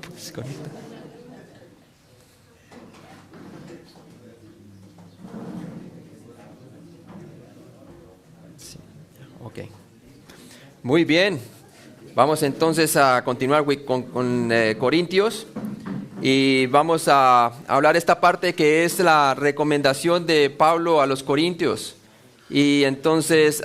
Pues conecta. Sí. Ok. Muy bien. Vamos entonces a continuar con Corintios. Y vamos a hablar esta parte que es la recomendación de Pablo a los Corintios. Y entonces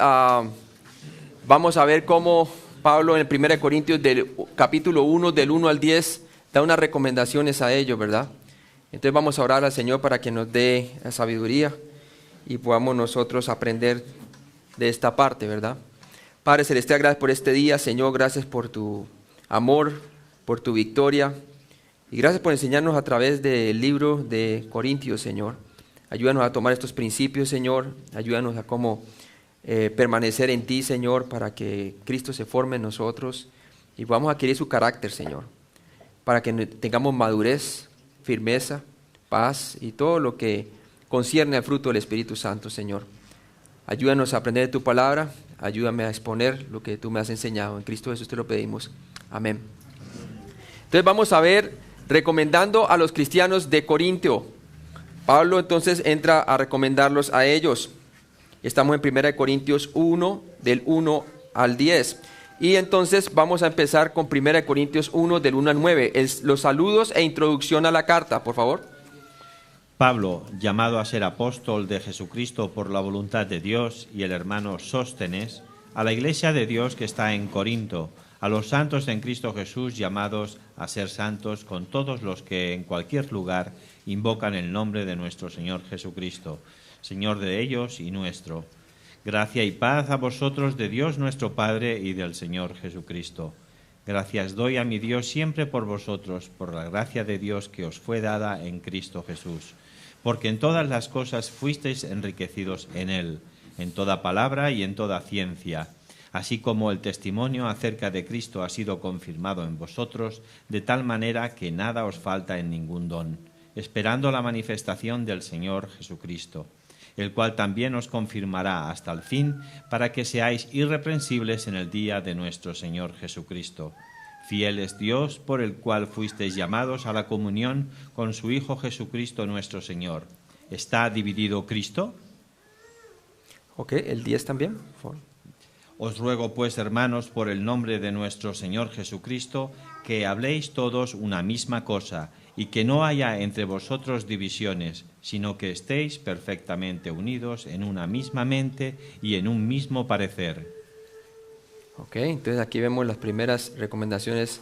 vamos a ver cómo Pablo en el 1 Corintios del capítulo 1, del 1 al 10, da unas recomendaciones a ellos, ¿verdad? Entonces vamos a orar al Señor para que nos dé la sabiduría y podamos nosotros aprender de esta parte, ¿verdad? Padre Celestial, gracias por este día, Señor, gracias por tu amor, por tu victoria. Y gracias por enseñarnos a través del libro de Corintios, Señor. Ayúdanos a tomar estos principios, Señor. Ayúdanos a cómo permanecer en ti, Señor, para que Cristo se forme en nosotros y podamos adquirir su carácter, Señor. Para que tengamos madurez, firmeza, paz y todo lo que concierne al fruto del Espíritu Santo, Señor. Ayúdanos a aprender de tu palabra. Ayúdame a exponer lo que tú me has enseñado. En Cristo Jesús te lo pedimos. Amén. Entonces vamos a ver recomendando a los cristianos de Corintio. Pablo entonces entra a recomendarlos a ellos. Estamos en 1 Corintios 1, del 1 al 10. Y entonces vamos a empezar con 1 Corintios 1, del 1 al 9. Los saludos e introducción a la carta, por favor. Pablo, llamado a ser apóstol de Jesucristo por la voluntad de Dios, y el hermano Sóstenes, a la iglesia de Dios que está en Corinto, a los santos en Cristo Jesús llamados a ser santos con todos los que en cualquier lugar invocan el nombre de nuestro Señor Jesucristo, Señor de ellos y nuestro. Gracia y paz a vosotros de Dios nuestro Padre y del Señor Jesucristo. Gracias doy a mi Dios siempre por vosotros, por la gracia de Dios que os fue dada en Cristo Jesús. Porque en todas las cosas fuisteis enriquecidos en Él, en toda palabra y en toda ciencia, así como el testimonio acerca de Cristo ha sido confirmado en vosotros, de tal manera que nada os falta en ningún don, esperando la manifestación del Señor Jesucristo, el cual también os confirmará hasta el fin, para que seáis irreprensibles en el día de nuestro Señor Jesucristo. Fiel es Dios, por el cual fuisteis llamados a la comunión con su Hijo Jesucristo nuestro Señor. ¿Está dividido Cristo? Ok, el 10 también, por favor. Os ruego pues, hermanos, por el nombre de nuestro Señor Jesucristo, que habléis todos una misma cosa, y que no haya entre vosotros divisiones, sino que estéis perfectamente unidos en una misma mente y en un mismo parecer. Ok, entonces aquí vemos las primeras recomendaciones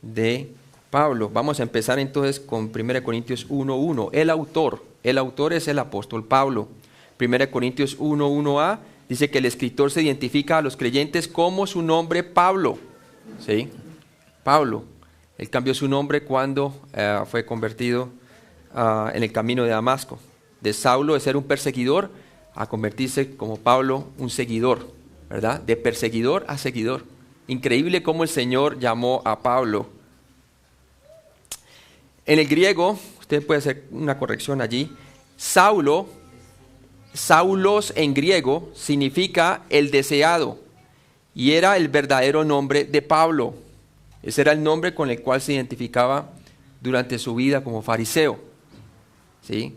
de Pablo. Vamos a empezar entonces con 1 Corintios 1.1. El autor es el apóstol Pablo. 1 Corintios 1.1a dice que el escritor se identifica a los creyentes como su nombre Pablo. ¿Sí? Pablo. Él cambió su nombre cuando fue convertido en el camino de Damasco. De Saulo, de ser un perseguidor, a convertirse como Pablo, un seguidor. ¿Verdad? De perseguidor a seguidor. Increíble cómo el Señor llamó a Pablo. En el griego, usted puede hacer una corrección allí, Saulos en griego significa el deseado y era el verdadero nombre de Pablo. Ese era el nombre con el cual se identificaba durante su vida como fariseo. ¿Sí?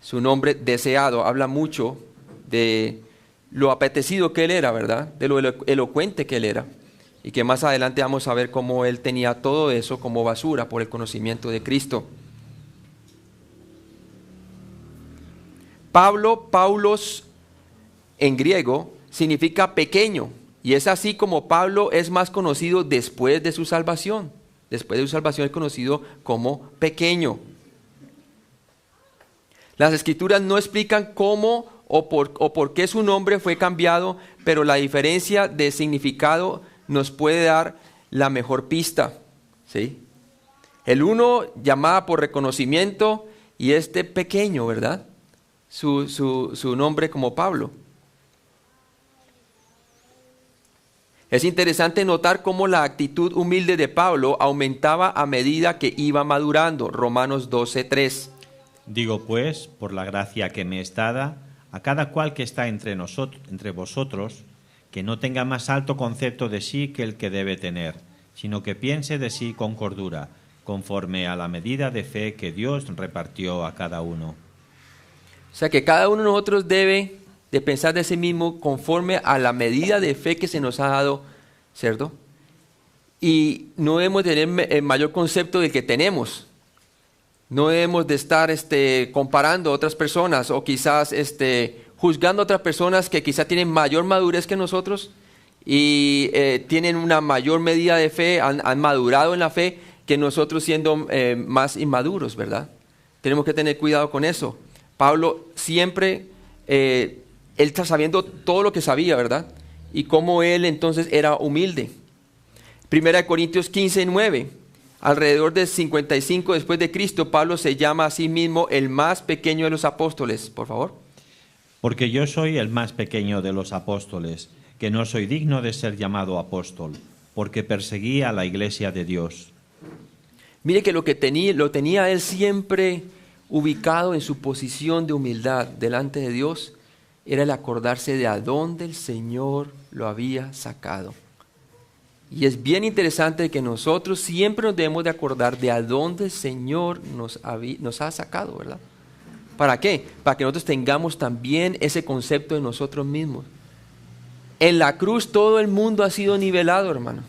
Su nombre deseado habla mucho de lo apetecido que él era, ¿verdad? De lo elocuente que él era. Y que más adelante vamos a ver cómo él tenía todo eso como basura por el conocimiento de Cristo. Paulos en griego significa pequeño. Y es así como Pablo es más conocido después de su salvación. Después de su salvación es conocido como pequeño. Las escrituras no explican cómo o por qué su nombre fue cambiado, pero la diferencia de significado nos puede dar la mejor pista. ¿Sí? El uno llamaba por reconocimiento y este pequeño, ¿verdad? Su nombre como Pablo. Es interesante notar cómo la actitud humilde de Pablo aumentaba a medida que iba madurando. Romanos 12:3. Digo pues, por la gracia que me es dada, a cada cual que está entre vosotros, que no tenga más alto concepto de sí que el que debe tener, sino que piense de sí con cordura, conforme a la medida de fe que Dios repartió a cada uno. O sea que cada uno de nosotros debe de pensar de sí mismo conforme a la medida de fe que se nos ha dado, ¿cierto? Y no debemos tener el mayor concepto del que tenemos. No debemos de estar comparando a otras personas o quizás juzgando a otras personas que quizás tienen mayor madurez que nosotros y tienen una mayor medida de fe, han madurado en la fe que nosotros siendo más inmaduros, ¿verdad? Tenemos que tener cuidado con eso. Pablo siempre, él está sabiendo todo lo que sabía, ¿verdad? Y cómo él entonces era humilde. 1 Corintios 15:9. Alrededor de 55 después de Cristo, Pablo se llama a sí mismo el más pequeño de los apóstoles. Por favor. Porque yo soy el más pequeño de los apóstoles, que no soy digno de ser llamado apóstol, porque perseguí a la iglesia de Dios. Mire que lo tenía él siempre ubicado en su posición de humildad delante de Dios, era el acordarse de a dónde el Señor lo había sacado. Y es bien interesante que nosotros siempre nos debemos de acordar de a dónde el Señor nos ha sacado, ¿verdad? ¿Para qué? Para que nosotros tengamos también ese concepto de nosotros mismos. En la cruz todo el mundo ha sido nivelado, hermano.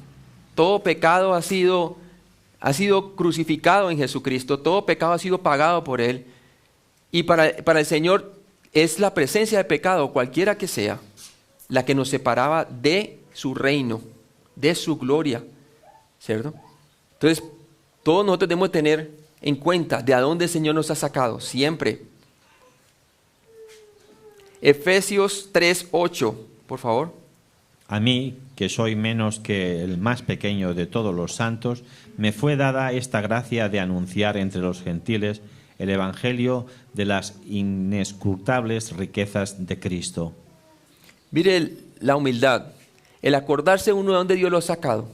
Todo pecado ha sido crucificado en Jesucristo, todo pecado ha sido pagado por Él. Y para el Señor es la presencia de pecado, cualquiera que sea, la que nos separaba de su reino, de su gloria, ¿cierto? Entonces, todos nosotros debemos tener en cuenta de a dónde el Señor nos ha sacado, siempre. Efesios 3:8, por favor. A mí, que soy menos que el más pequeño de todos los santos, me fue dada esta gracia de anunciar entre los gentiles el evangelio de las inescrutables riquezas de Cristo. Mire la humildad, el acordarse uno de dónde Dios lo ha sacado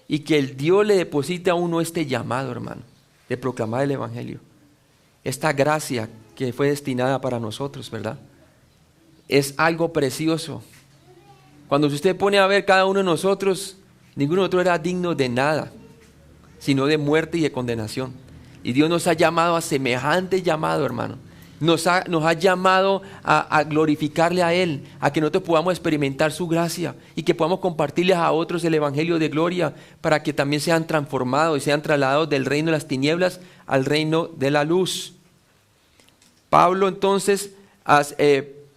y que el Dios le deposite a uno este llamado, hermano, de proclamar el evangelio. Esta gracia que fue destinada para nosotros, ¿verdad? Es algo precioso. Cuando usted pone a ver cada uno de nosotros, ninguno de nosotros era digno de nada, sino de muerte y de condenación. Y Dios nos ha llamado a semejante llamado, hermano. Nos ha llamado a glorificarle a Él, a que nosotros podamos experimentar su gracia y que podamos compartirles a otros el evangelio de gloria para que también sean transformados y sean trasladados del reino de las tinieblas al reino de la luz. Pablo entonces,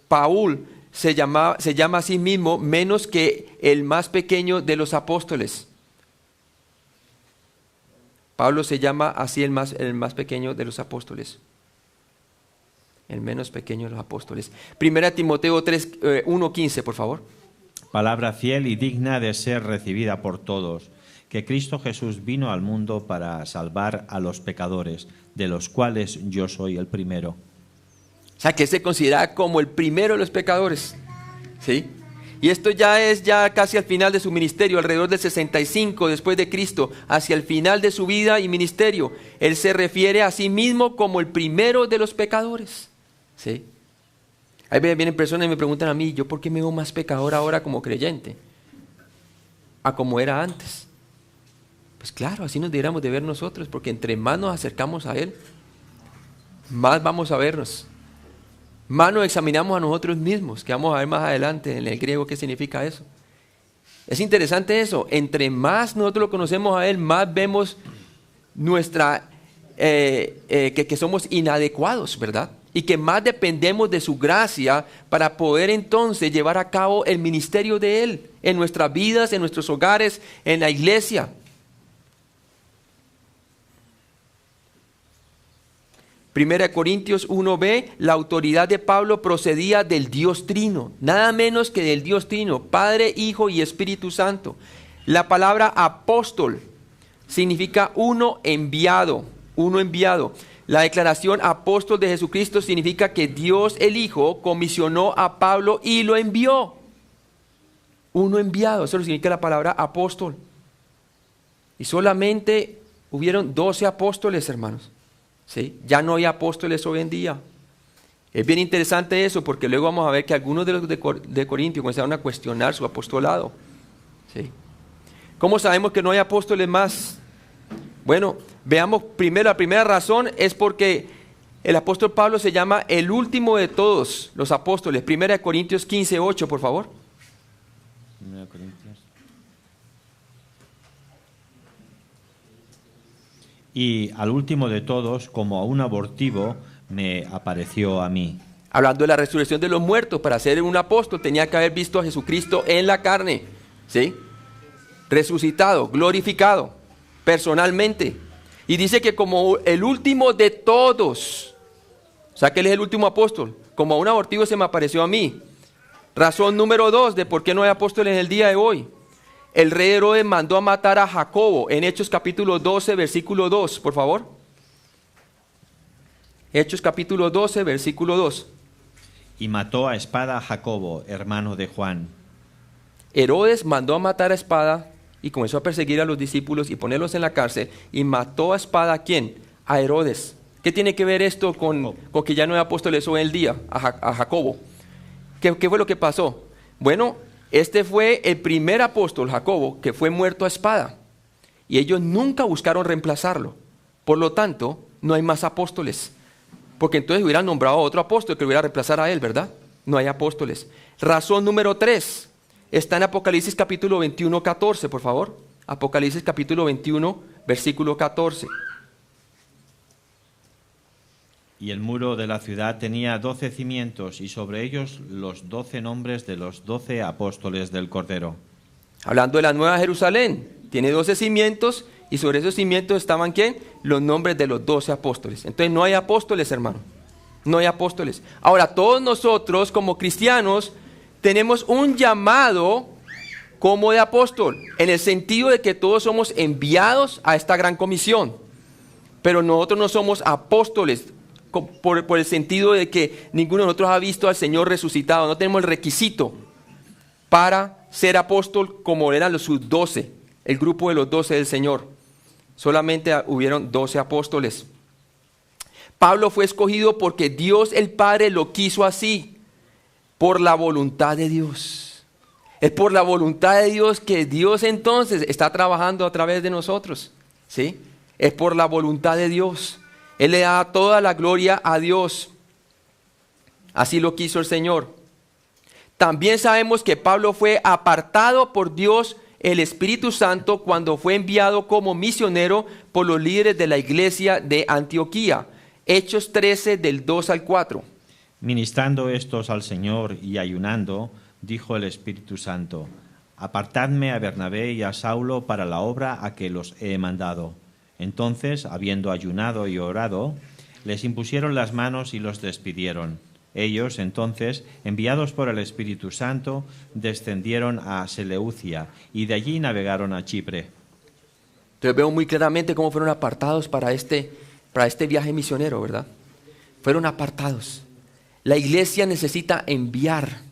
Paul se llama a sí mismo menos que el más pequeño de los apóstoles. Pablo se llama así el más pequeño de los apóstoles. El menos pequeño de los apóstoles. 1 Timoteo 1:15, por favor. Palabra fiel y digna de ser recibida por todos, que Cristo Jesús vino al mundo para salvar a los pecadores, de los cuales yo soy el primero. O sea, que se considera como el primero de los pecadores. ¿Sí? Y esto ya es casi al final de su ministerio, alrededor del 65 después de Cristo, hacia el final de su vida y ministerio. Él se refiere a sí mismo como el primero de los pecadores. ¿Sí? Ahí vienen personas y me preguntan a mí, ¿yo por qué me veo más pecador ahora como creyente? A como era antes. Pues claro, así nos deberíamos de ver nosotros, porque entre más nos acercamos a Él, más vamos a vernos. Más nos examinamos a nosotros mismos, que vamos a ver más adelante en el griego qué significa eso. Es interesante eso, entre más nosotros lo conocemos a Él, más vemos que somos inadecuados, ¿verdad? Y que más dependemos de su gracia para poder entonces llevar a cabo el ministerio de Él en nuestras vidas, en nuestros hogares, en la iglesia. 1 Corintios 1b, la autoridad de Pablo procedía del Dios Trino, nada menos que del Dios Trino, Padre, Hijo y Espíritu Santo. La palabra apóstol significa uno enviado, uno enviado. La declaración apóstol de Jesucristo significa que Dios el Hijo comisionó a Pablo y lo envió. Uno enviado, eso significa la palabra apóstol. Y solamente hubieron 12 apóstoles, hermanos. ¿Sí? Ya no hay apóstoles hoy en día. Es bien interesante eso, porque luego vamos a ver que algunos de los de Corintios comenzaron a cuestionar su apostolado. ¿Sí? ¿Cómo sabemos que no hay apóstoles más? Bueno, veamos primero, la primera razón es porque el apóstol Pablo se llama el último de todos los apóstoles. 1 Corintios 15:8, por favor. 1 Corintios. Y al último de todos, como a un abortivo, me apareció a mí. Hablando de la resurrección de los muertos, para ser un apóstol tenía que haber visto a Jesucristo en la carne, ¿sí? Resucitado, glorificado, personalmente. Y dice que como el último de todos, o sea que él es el último apóstol, como a un abortivo se me apareció a mí. Razón número 2 de por qué no hay apóstoles en el día de hoy. El rey Herodes mandó a matar a Jacobo en Hechos capítulo 12, versículo 2, por favor. Hechos capítulo 12, versículo 2. Y mató a espada a Jacobo, hermano de Juan. Herodes mandó a matar a espada y comenzó a perseguir a los discípulos y ponerlos en la cárcel. Y mató a espada ¿a quién? A Herodes. ¿Qué tiene que ver esto con que ya no hay apóstoles hoy en el día? A Jacobo. ¿Qué fue lo que pasó? Bueno, este fue el primer apóstol, Jacobo, que fue muerto a espada. Y ellos nunca buscaron reemplazarlo. Por lo tanto, no hay más apóstoles. Porque entonces hubieran nombrado a otro apóstol que lo hubiera reemplazar a él, ¿verdad? No hay apóstoles. Razón número 3. Está en Apocalipsis capítulo 21, 14, por favor. Apocalipsis capítulo 21, versículo 14. Y el muro de la ciudad tenía 12 cimientos, y sobre ellos los 12 nombres de los 12 apóstoles del Cordero. Hablando de la Nueva Jerusalén, tiene 12 cimientos, y sobre esos cimientos estaban ¿quién? Los nombres de los 12 apóstoles. Entonces no hay apóstoles, hermano. No hay apóstoles. Ahora, todos nosotros como cristianos tenemos un llamado como de apóstol, en el sentido de que todos somos enviados a esta gran comisión. Pero nosotros no somos apóstoles por el sentido de que ninguno de nosotros ha visto al Señor resucitado. No tenemos el requisito para ser apóstol como eran los sus 12, el grupo de los 12 del Señor. Solamente hubieron 12 apóstoles. Pablo fue escogido porque Dios el Padre lo quiso así, por la voluntad de Dios. Es por la voluntad de Dios que Dios entonces está trabajando a través de nosotros, ¿sí? Es por la voluntad de Dios. Él le da toda la gloria a Dios. Así lo quiso el Señor. También sabemos que Pablo fue apartado por Dios, el Espíritu Santo, cuando fue enviado como misionero por los líderes de la iglesia de Antioquía. Hechos 13, del 2 al 4. Ministrando estos al Señor y ayunando, dijo el Espíritu Santo: apartadme a Bernabé y a Saulo para la obra a que los he mandado. Entonces, habiendo ayunado y orado, les impusieron las manos y los despidieron. Ellos, entonces, enviados por el Espíritu Santo, descendieron a Seleucia y de allí navegaron a Chipre. Entonces veo muy claramente cómo fueron apartados para este viaje misionero, ¿verdad? Fueron apartados. La iglesia necesita enviar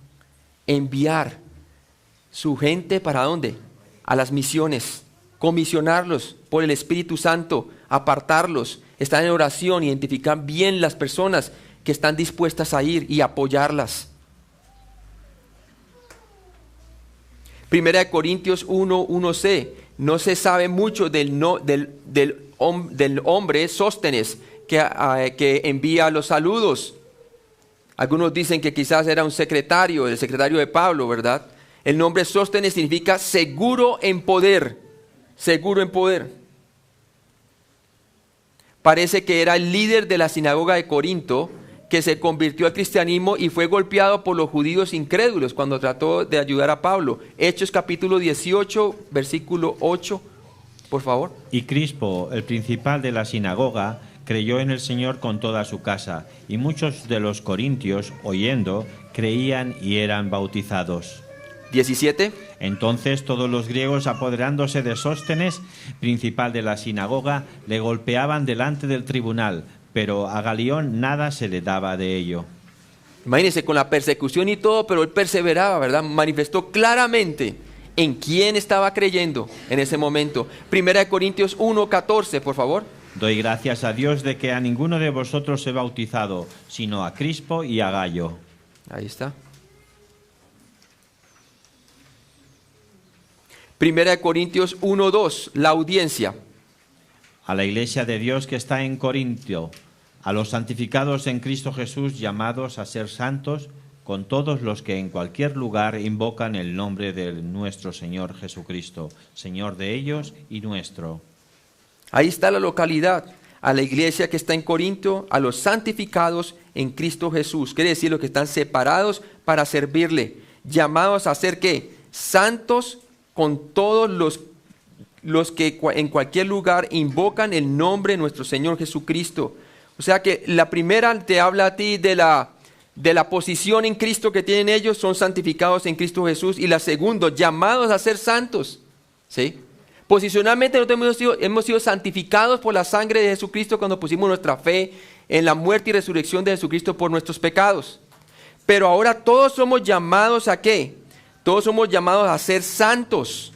su gente ¿para dónde? A las misiones. Comisionarlos por el Espíritu Santo, apartarlos, estar en oración, identificar bien las personas que están dispuestas a ir y apoyarlas. 1 Corintios 1, 1c. No se sabe mucho del hombre Sóstenes que envía los saludos. Algunos dicen que quizás era un secretario, el secretario de Pablo, ¿verdad? El nombre Sóstenes significa seguro en poder. Seguro en poder. Parece que era el líder de la sinagoga de Corinto, que se convirtió al cristianismo y fue golpeado por los judíos incrédulos cuando trató de ayudar a Pablo. Hechos capítulo 18, versículo 8, por favor. Y Crispo, el principal de la sinagoga, creyó en el Señor con toda su casa, y muchos de los corintios, oyendo, creían y eran bautizados. 17. Entonces todos los griegos, apoderándose de Sóstenes, principal de la sinagoga, le golpeaban delante del tribunal, pero a Galión nada se le daba de ello. Imagínense, con la persecución y todo, pero él perseveraba, ¿verdad? Manifestó claramente en quién estaba creyendo en ese momento. 1 Corintios 1, 14, por favor. Doy gracias a Dios de que a ninguno de vosotros he bautizado, sino a Crispo y a Gayo. Ahí está. Primera de Corintios 1:2, la audiencia. A la iglesia de Dios que está en Corintio, a los santificados en Cristo Jesús, llamados a ser santos, con todos los que en cualquier lugar invocan el nombre de nuestro Señor Jesucristo, Señor de ellos y nuestro. Ahí está la localidad, a la iglesia que está en Corinto, a los santificados en Cristo Jesús. Quiere decir los que están separados para servirle, llamados a ser ¿qué? Santos con todos los que en cualquier lugar invocan el nombre de nuestro Señor Jesucristo. O sea que la primera te habla a ti de la posición en Cristo que tienen ellos, son santificados en Cristo Jesús. Y la segunda, llamados a ser santos. ¿Sí? Posicionalmente nosotros hemos sido santificados por la sangre de Jesucristo cuando pusimos nuestra fe en la muerte y resurrección de Jesucristo por nuestros pecados. Pero ahora todos somos llamados ¿a qué? Todos somos llamados a ser santos,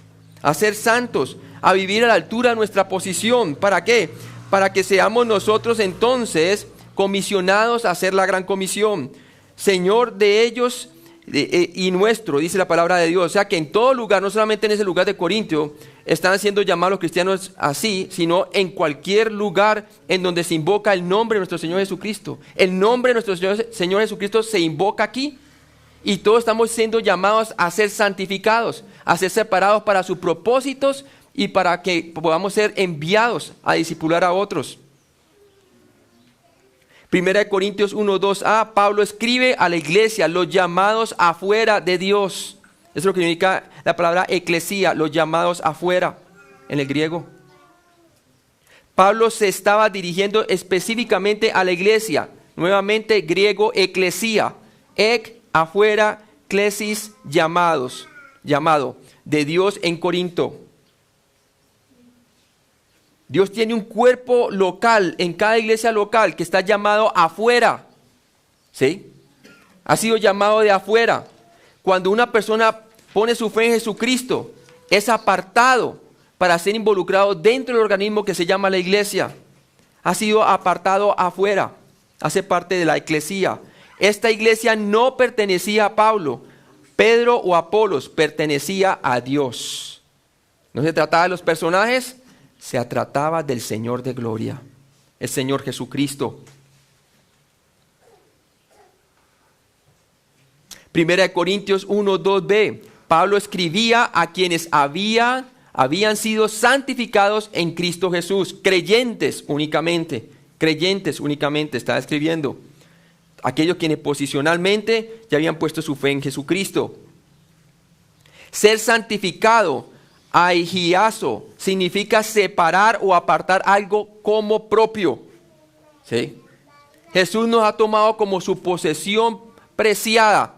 a vivir a la altura de nuestra posición. ¿Para qué? Para que seamos nosotros entonces comisionados a hacer la gran comisión. Señor de ellos y nuestro, dice la palabra de Dios. O sea que en todo lugar, no solamente en ese lugar de Corintio, están siendo llamados los cristianos así, sino en cualquier lugar en donde se invoca el nombre de nuestro Señor Jesucristo. El nombre de nuestro Señor Jesucristo se invoca aquí. Y todos estamos siendo llamados a ser santificados, a ser separados para sus propósitos y para que podamos ser enviados a discipular a otros. Primera de Corintios 1:2a, Pablo escribe a la iglesia, los llamados afuera de Dios. Eso es lo que significa la palabra eclesía, los llamados afuera, en el griego. Pablo se estaba dirigiendo específicamente a la iglesia, nuevamente griego eclesía, afuera, klesis, llamado, de Dios en Corinto. Dios tiene un cuerpo local en cada iglesia local que está llamado afuera. ¿Sí? Ha sido llamado de afuera. Cuando una persona pone su fe en Jesucristo, es apartado para ser involucrado dentro del organismo que se llama la iglesia. Ha sido apartado afuera. Hace parte de la eclesía. Esta iglesia no pertenecía a Pablo, Pedro o Apolos, pertenecía a Dios. No se trataba de los personajes, se trataba del Señor de gloria, el Señor Jesucristo. Primera de Corintios 1:2b, Pablo escribía a quienes habían sido santificados en Cristo Jesús, creyentes únicamente, estaba escribiendo. Aquellos quienes posicionalmente ya habían puesto su fe en Jesucristo. Ser santificado, aigiazo, significa separar o apartar algo como propio. ¿Sí? Jesús nos ha tomado como su posesión preciada.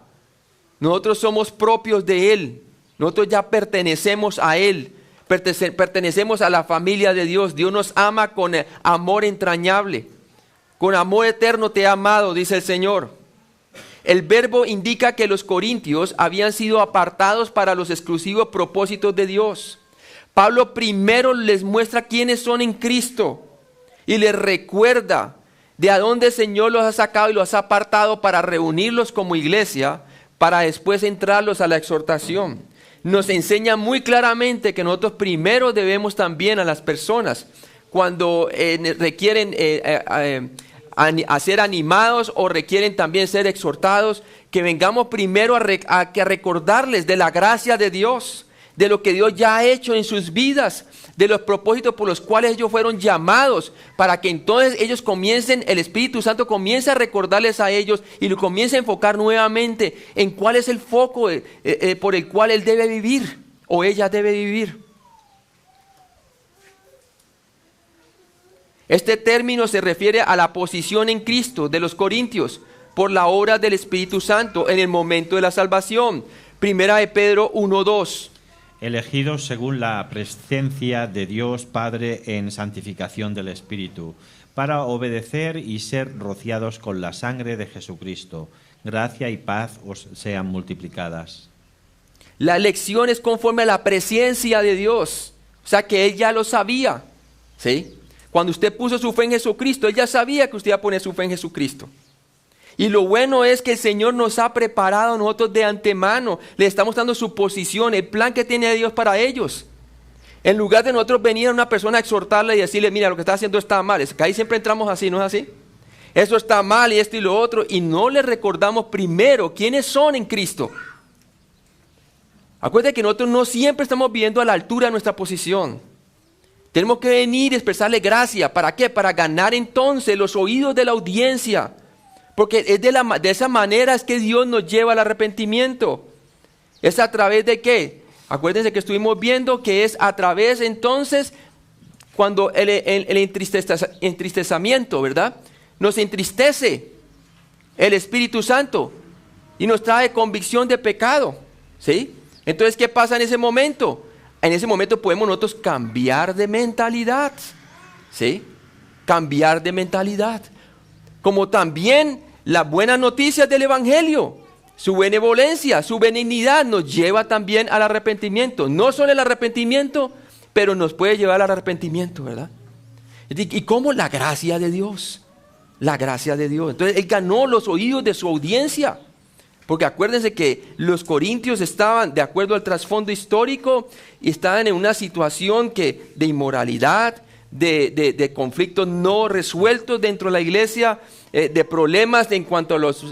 Nosotros somos propios de Él. Nosotros ya pertenecemos a Él. Pertenecemos a la familia de Dios. Dios nos ama con amor entrañable. Con amor eterno te he amado, dice el Señor. El verbo indica que los corintios habían sido apartados para los exclusivos propósitos de Dios. Pablo primero les muestra quiénes son en Cristo y les recuerda de a dónde el Señor los ha sacado y los ha apartado para reunirlos como iglesia, para después entrarlos a la exhortación. Nos enseña muy claramente que nosotros primero debemos también a las personas, cuando requieren a ser animados o requieren también ser exhortados, que vengamos primero a recordarles de la gracia de Dios, de lo que Dios ya ha hecho en sus vidas, de los propósitos por los cuales ellos fueron llamados, para que entonces ellos comiencen, el Espíritu Santo comience a recordarles a ellos y lo comience a enfocar nuevamente en cuál es el foco por el cual él debe vivir o ella debe vivir. Este término se refiere a la posición en Cristo de los corintios por la obra del Espíritu Santo en el momento de la salvación. Primera de Pedro 1:2. Elegidos según la presencia de Dios Padre en santificación del Espíritu, para obedecer y ser rociados con la sangre de Jesucristo. Gracia y paz os sean multiplicadas. La elección es conforme a la presencia de Dios. O sea que Él ya lo sabía. ¿Sí? Cuando usted puso su fe en Jesucristo, Él ya sabía que usted iba a poner su fe en Jesucristo. Y lo bueno es que el Señor nos ha preparado a nosotros de antemano. Le estamos dando su posición, el plan que tiene Dios para ellos. En lugar de nosotros venir a una persona a exhortarle y decirle, mira, lo que está haciendo está mal. Es que ahí siempre entramos así, ¿no es así? Eso está mal y esto y lo otro. Y no le recordamos primero quiénes son en Cristo. Acuérdense que nosotros no siempre estamos viendo a la altura de nuestra posición. Tenemos que venir y expresarle gracia. ¿Para qué? Para ganar entonces los oídos de la audiencia. Porque es de esa manera es que Dios nos lleva al arrepentimiento. ¿Es a través de qué? Acuérdense que estuvimos viendo que es a través entonces cuando el entristecimiento, ¿verdad? Nos entristece el Espíritu Santo y nos trae convicción de pecado, ¿sí? Entonces, ¿qué pasa en ese momento? En ese momento podemos nosotros cambiar de mentalidad, ¿sí? Cambiar de mentalidad. Como también las buenas noticias del Evangelio, su benevolencia, su benignidad nos lleva también al arrepentimiento. No solo el arrepentimiento, pero nos puede llevar al arrepentimiento, ¿verdad? ¿Y cómo? La gracia de Dios. La gracia de Dios. Entonces, Él ganó los oídos de su audiencia. Porque acuérdense que los corintios estaban, de acuerdo al trasfondo histórico, y estaban en una situación de inmoralidad, de conflictos no resueltos dentro de la iglesia, de problemas en cuanto a los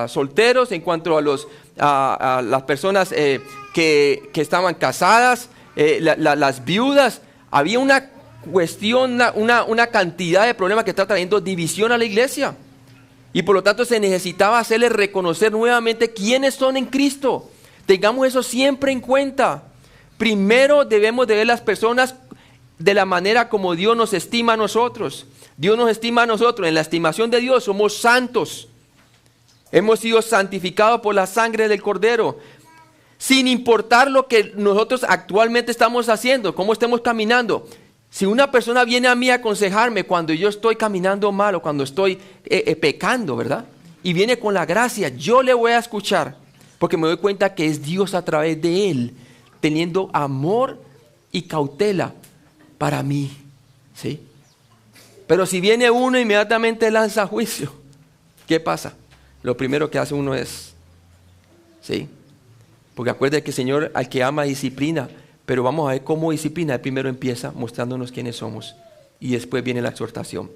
solteros, en cuanto a las personas que estaban casadas, las viudas. Había una cuestión, una cantidad de problemas que está trayendo división a la iglesia. Y por lo tanto se necesitaba hacerles reconocer nuevamente quiénes son en Cristo. Tengamos eso siempre en cuenta. Primero debemos de ver las personas de la manera como Dios nos estima a nosotros. Dios nos estima a nosotros. En la estimación de Dios somos santos. Hemos sido santificados por la sangre del Cordero. Sin importar lo que nosotros actualmente estamos haciendo, cómo estemos caminando. Si una persona viene a mí a aconsejarme cuando yo estoy caminando mal o cuando estoy pecando, ¿verdad? Y viene con la gracia, yo le voy a escuchar. Porque me doy cuenta que es Dios a través de él, teniendo amor y cautela para mí, ¿sí? Pero si viene uno e inmediatamente lanza juicio, ¿qué pasa? Lo primero que hace uno es, ¿sí? Porque acuérdate que el Señor al que ama disciplina, pero vamos a ver cómo disciplina. Él primero empieza mostrándonos quiénes somos y después viene la exhortación.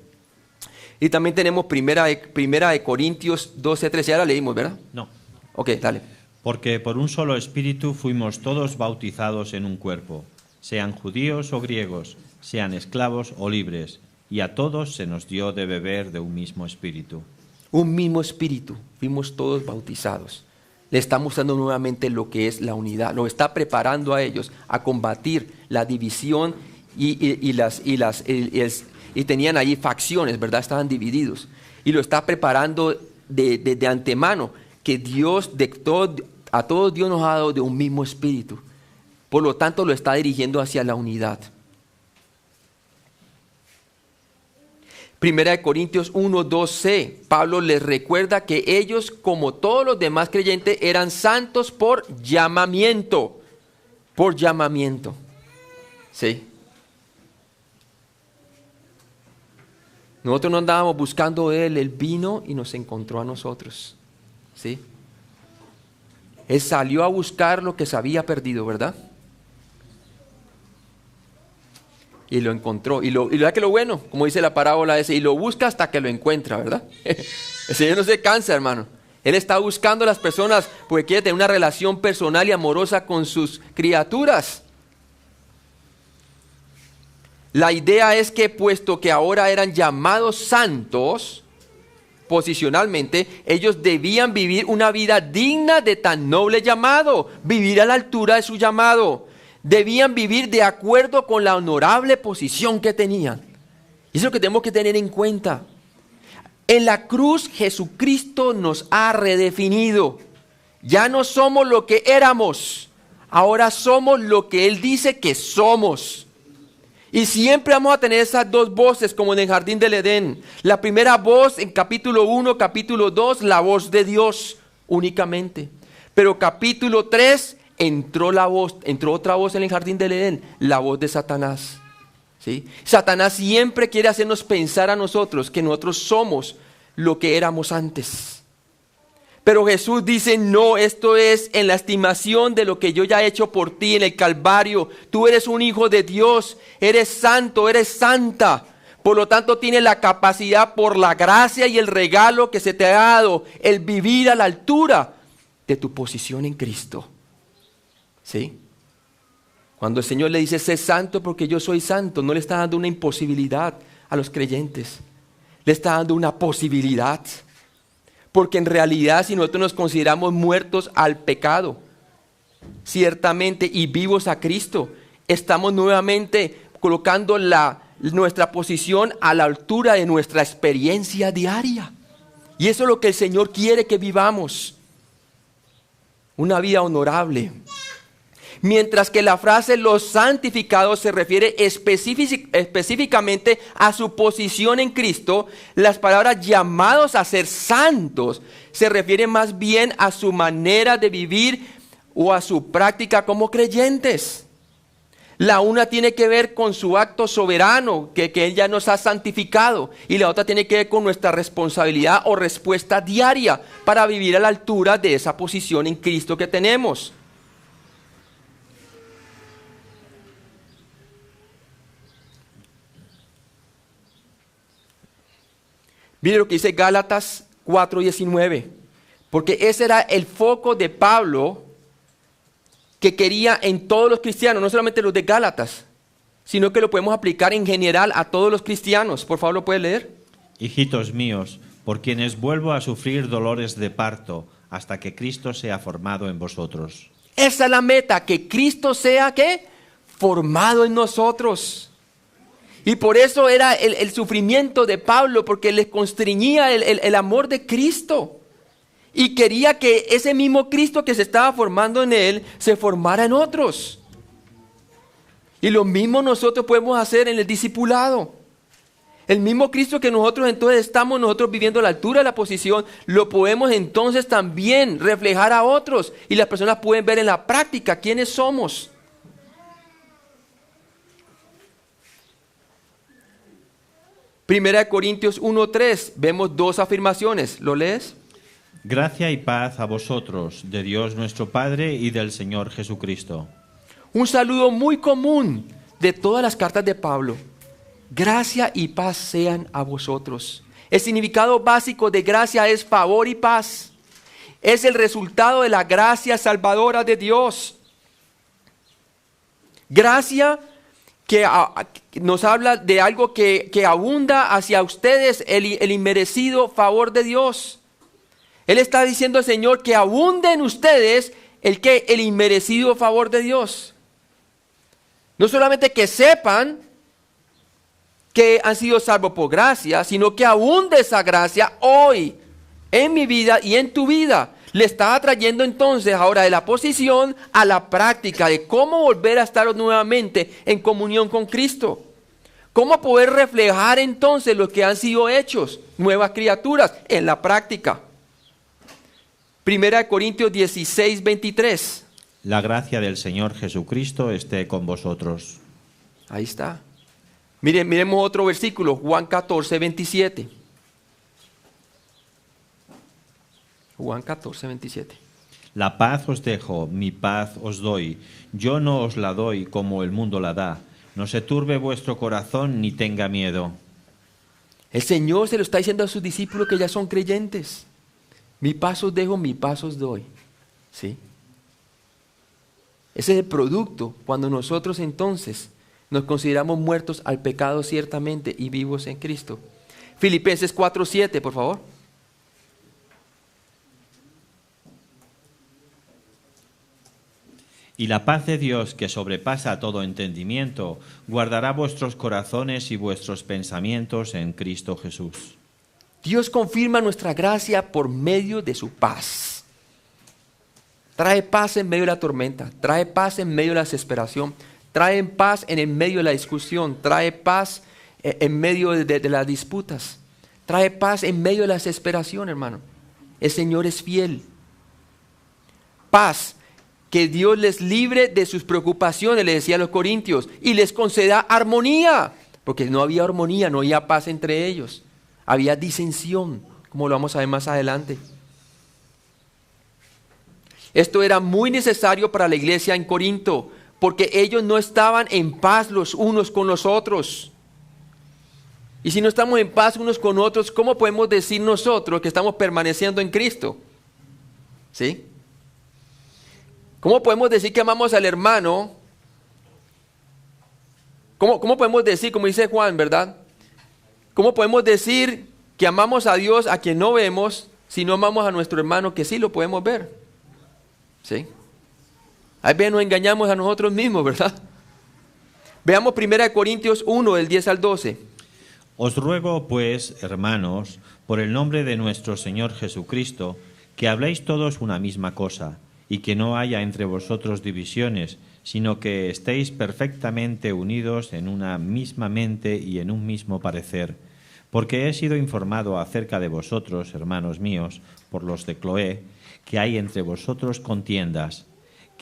Y también tenemos primera de Corintios 12:13, ya la leímos, ¿verdad? No. Ok, dale. Porque por un solo espíritu fuimos todos bautizados en un cuerpo, sean judíos o griegos, sean esclavos o libres, y a todos se nos dio de beber de un mismo espíritu. Un mismo espíritu, fuimos todos bautizados. Le está mostrando nuevamente lo que es la unidad, lo está preparando a ellos a combatir la división y tenían ahí facciones, ¿verdad? Estaban divididos. Y lo está preparando de antemano, que Dios, a todos Dios nos ha dado de un mismo espíritu. Por lo tanto, lo está dirigiendo hacia la unidad. Primera de Corintios 1:2c, Pablo les recuerda que ellos, como todos los demás creyentes, eran santos por llamamiento. Por llamamiento. ¿Sí? Nosotros no andábamos buscando él vino y nos encontró a nosotros. ¿Sí? Él salió a buscar lo que se había perdido, ¿verdad? Y lo encontró. Y que lo bueno, como dice la parábola ese, y lo busca hasta que lo encuentra, ¿verdad? El Señor no se cansa, hermano. Él está buscando a las personas porque quiere tener una relación personal y amorosa con sus criaturas. La idea es que puesto que ahora eran llamados santos, posicionalmente, ellos debían vivir una vida digna de tan noble llamado, vivir a la altura de su llamado. Debían vivir de acuerdo con la honorable posición que tenían. Y eso es lo que tenemos que tener en cuenta. En la cruz Jesucristo nos ha redefinido. Ya no somos lo que éramos. Ahora somos lo que Él dice que somos. Y siempre vamos a tener esas dos voces como en el jardín del Edén. La primera voz en capítulo 1, capítulo 2, la voz de Dios únicamente. Pero capítulo 3... entró otra voz en el jardín del Edén, la voz de Satanás. ¿Sí? Satanás siempre quiere hacernos pensar a nosotros que nosotros somos lo que éramos antes. Pero Jesús dice, no, esto es en la estimación de lo que yo ya he hecho por ti en el Calvario. Tú eres un hijo de Dios, eres santo, eres santa. Por lo tanto, tienes la capacidad por la gracia y el regalo que se te ha dado, el vivir a la altura de tu posición en Cristo. ¿Sí? Cuando el Señor le dice, sé santo porque yo soy santo, no le está dando una imposibilidad a los creyentes. Le está dando una posibilidad. Porque en realidad, si nosotros nos consideramos muertos al pecado, ciertamente, y vivos a Cristo, estamos nuevamente colocando nuestra posición a la altura de nuestra experiencia diaria. Y eso es lo que el Señor quiere que vivamos. Una vida honorable. Mientras que la frase los santificados se refiere específicamente a su posición en Cristo, las palabras llamados a ser santos se refieren más bien a su manera de vivir o a su práctica como creyentes. La una tiene que ver con su acto soberano, que Él ya nos ha santificado, y la otra tiene que ver con nuestra responsabilidad o respuesta diaria para vivir a la altura de esa posición en Cristo que tenemos. Mire lo que dice Gálatas 4:19, porque ese era el foco de Pablo que quería en todos los cristianos, no solamente los de Gálatas, sino que lo podemos aplicar en general a todos los cristianos. Por favor, ¿lo puede leer? Hijitos míos, por quienes vuelvo a sufrir dolores de parto, hasta que Cristo sea formado en vosotros. Esa es la meta, que Cristo sea, ¿qué? Formado en nosotros. Y por eso era el sufrimiento de Pablo, porque les constreñía el amor de Cristo. Y quería que ese mismo Cristo que se estaba formando en él, se formara en otros. Y lo mismo nosotros podemos hacer en el discipulado. El mismo Cristo que nosotros entonces estamos nosotros viviendo a la altura de la posición, lo podemos entonces también reflejar a otros. Y las personas pueden ver en la práctica quiénes somos. Primera de Corintios 1:3, vemos dos afirmaciones. ¿Lo lees? Gracia y paz a vosotros, de Dios nuestro Padre y del Señor Jesucristo. Un saludo muy común de todas las cartas de Pablo. Gracia y paz sean a vosotros. El significado básico de gracia es favor y paz. Es el resultado de la gracia salvadora de Dios. Gracia que nos habla de algo que abunda hacia ustedes, el inmerecido favor de Dios. Él está diciendo al Señor que abunde en ustedes el inmerecido favor de Dios. No solamente que sepan que han sido salvos por gracia, sino que abunde esa gracia hoy en mi vida y en tu vida. Le está trayendo entonces ahora de la posición a la práctica de cómo volver a estar nuevamente en comunión con Cristo. Cómo poder reflejar entonces lo que han sido hechos, nuevas criaturas, en la práctica. Primera de Corintios 16:23. La gracia del Señor Jesucristo esté con vosotros. Ahí está. Miremos otro versículo, Juan 14:27. Juan 14:27. La paz os dejo, mi paz os doy. Yo no os la doy como el mundo la da. No se turbe vuestro corazón ni tenga miedo. El Señor se lo está diciendo a sus discípulos que ya son creyentes. Mi paz os dejo, mi paz os doy. ¿Sí? Ese es el producto cuando nosotros entonces nos consideramos muertos al pecado ciertamente y vivos en Cristo. Filipenses 4:7, por favor. Y la paz de Dios, que sobrepasa todo entendimiento, guardará vuestros corazones y vuestros pensamientos en Cristo Jesús. Dios confirma nuestra gracia por medio de su paz. Trae paz en medio de la tormenta, trae paz en medio de la desesperación, trae paz en el medio de la discusión, trae paz en medio de las disputas, trae paz en medio de la desesperación, hermano. El Señor es fiel. Paz. Que Dios les libre de sus preocupaciones, le decía a los corintios, y les conceda armonía, porque no había armonía, no había paz entre ellos, había disensión, como lo vamos a ver más adelante. Esto era muy necesario para la iglesia en Corinto, porque ellos no estaban en paz los unos con los otros. Y si no estamos en paz unos con otros, ¿cómo podemos decir nosotros que estamos permaneciendo en Cristo? ¿Sí? ¿Cómo podemos decir que amamos al hermano? ¿Cómo podemos decir, como dice Juan, verdad? ¿Cómo podemos decir que amamos a Dios a quien no vemos si no amamos a nuestro hermano que sí lo podemos ver? ¿Sí? A veces nos engañamos a nosotros mismos, ¿verdad? Veamos 1 Corintios 1, del 10 al 12. Os ruego, pues, hermanos, por el nombre de nuestro Señor Jesucristo, que habléis todos una misma cosa, y que no haya entre vosotros divisiones, sino que estéis perfectamente unidos en una misma mente y en un mismo parecer. Porque he sido informado acerca de vosotros, hermanos míos, por los de Cloé, que hay entre vosotros contiendas.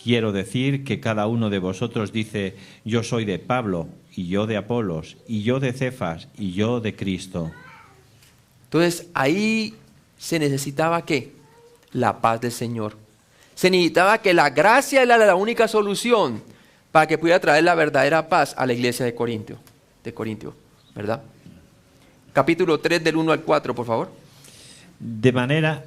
Quiero decir que cada uno de vosotros dice, yo soy de Pablo, y yo de Apolos, y yo de Cefas, y yo de Cristo. Entonces ahí se necesitaba ¿qué? La paz del Señor. Se necesitaba que la gracia era la única solución para que pudiera traer la verdadera paz a la iglesia de Corintio, ¿verdad? Capítulo 3 del 1 al 4, por favor. De manera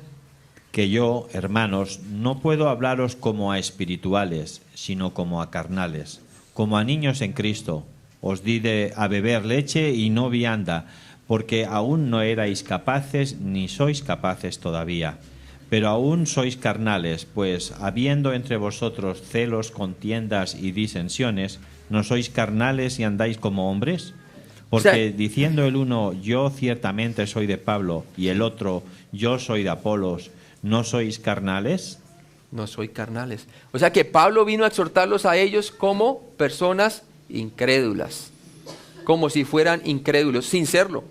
que yo, hermanos, no puedo hablaros como a espirituales, sino como a carnales, como a niños en Cristo. Os di a beber leche y no vianda, porque aún no erais capaces, ni sois capaces todavía. Pero aún sois carnales, pues habiendo entre vosotros celos, contiendas y disensiones, ¿no sois carnales y andáis como hombres? Porque diciendo el uno, yo ciertamente soy de Pablo, y el otro, yo soy de Apolos, ¿no sois carnales? No soy carnales. O sea que Pablo vino a exhortarlos a ellos como personas incrédulas, como si fueran incrédulos, sin serlo.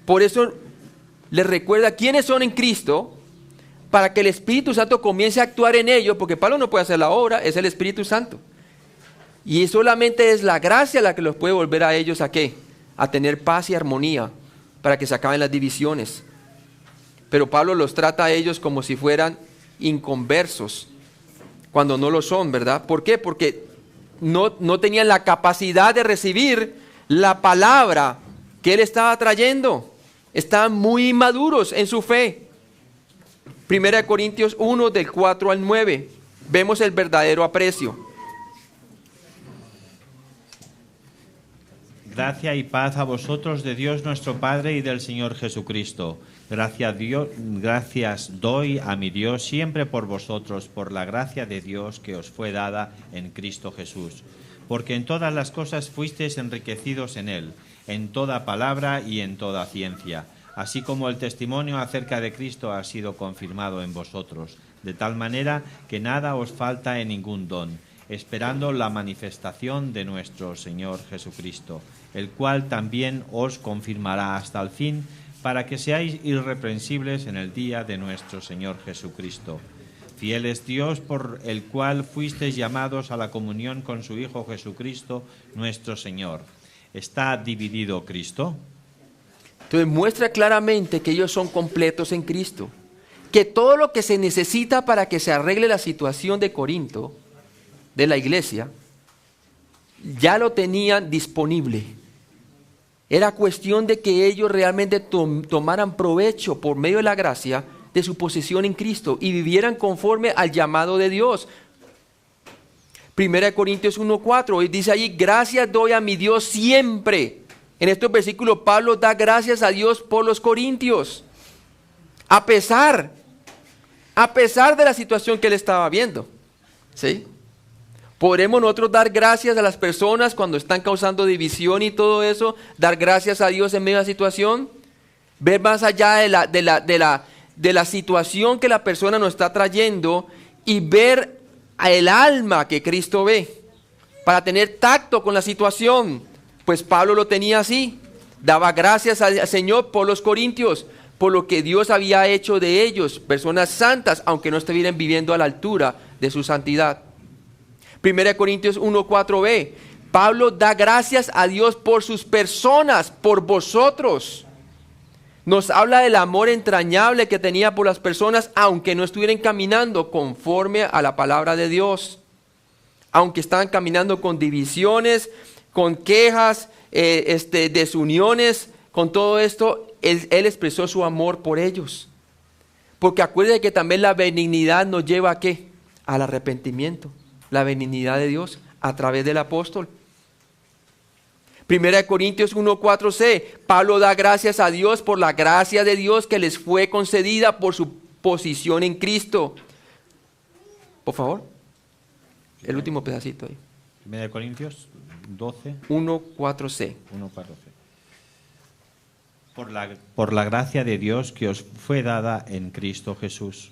Por eso les recuerda quiénes son en Cristo, para que el Espíritu Santo comience a actuar en ellos, porque Pablo no puede hacer la obra, es el Espíritu Santo. Y solamente es la gracia la que los puede volver a ellos ¿a qué? A tener paz y armonía, para que se acaben las divisiones. Pero Pablo los trata a ellos como si fueran inconversos, cuando no lo son, ¿verdad? ¿Por qué? Porque no tenían la capacidad de recibir la palabra que él estaba trayendo. Estaban muy inmaduros en su fe. 1 Corintios 1, del 4 al 9. Vemos el verdadero aprecio. Gracia y paz a vosotros de Dios nuestro Padre y del Señor Jesucristo. Gracias doy a mi Dios siempre por vosotros, por la gracia de Dios que os fue dada en Cristo Jesús. Porque en todas las cosas fuisteis enriquecidos en Él, en toda palabra y en toda ciencia, así como el testimonio acerca de Cristo ha sido confirmado en vosotros, de tal manera que nada os falta en ningún don, esperando la manifestación de nuestro Señor Jesucristo, el cual también os confirmará hasta el fin, para que seáis irreprensibles en el día de nuestro Señor Jesucristo. Fiel es Dios, por el cual fuisteis llamados a la comunión con su Hijo Jesucristo, nuestro Señor. ¿Está dividido Cristo? Entonces muestra claramente que ellos son completos en Cristo, que todo lo que se necesita para que se arregle la situación de Corinto, de la iglesia, ya lo tenían disponible. Era cuestión de que ellos realmente tomaran provecho por medio de la gracia de su posición en Cristo y vivieran conforme al llamado de Dios. 1 Corintios 1:4 dice allí, gracias doy a mi Dios siempre. En estos versículos Pablo da gracias a Dios por los corintios, a pesar de la situación que él estaba viendo. ¿Sí? ¿Podremos nosotros dar gracias a las personas cuando están causando división y todo eso? ¿Dar gracias a Dios en medio de la situación? Ver más allá de la situación que la persona nos está trayendo y ver el alma que Cristo ve, para tener tacto con la situación. Pues Pablo lo tenía así. Daba gracias al Señor por los corintios, por lo que Dios había hecho de ellos, personas santas, aunque no estuvieran viviendo a la altura de su santidad. 1 Corintios 1:4b, Pablo da gracias a Dios por sus personas, por vosotros. Nos habla del amor entrañable que tenía por las personas, aunque no estuvieran caminando conforme a la palabra de Dios. Aunque estaban caminando con divisiones, con quejas, desuniones, con todo esto, él expresó su amor por ellos. Porque acuérdense que también la benignidad nos lleva ¿a qué? Al arrepentimiento. La benignidad de Dios a través del apóstol. 1 Corintios 1:4c, Pablo da gracias a Dios por la gracia de Dios que les fue concedida por su posición en Cristo. Por favor, el último pedacito ahí. 1 Corintios 12. 1:4c. 1:4c. Por la gracia de Dios que os fue dada en Cristo Jesús.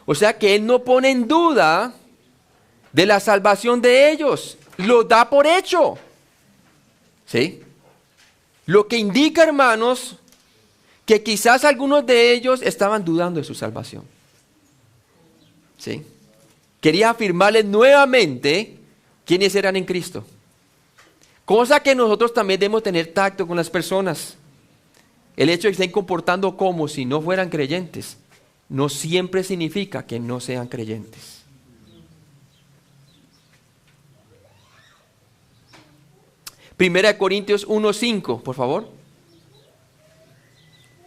O sea que Él no pone en duda de la salvación de ellos, lo da por hecho. ¿Sí? Lo que indica, hermanos, que quizás algunos de ellos estaban dudando de su salvación. ¿Sí? Quería afirmarles nuevamente quiénes eran en Cristo. Cosa que nosotros también debemos tener tacto con las personas. El hecho de que estén comportando como si no fueran creyentes no siempre significa que no sean creyentes. Primera de Corintios 1:5, por favor.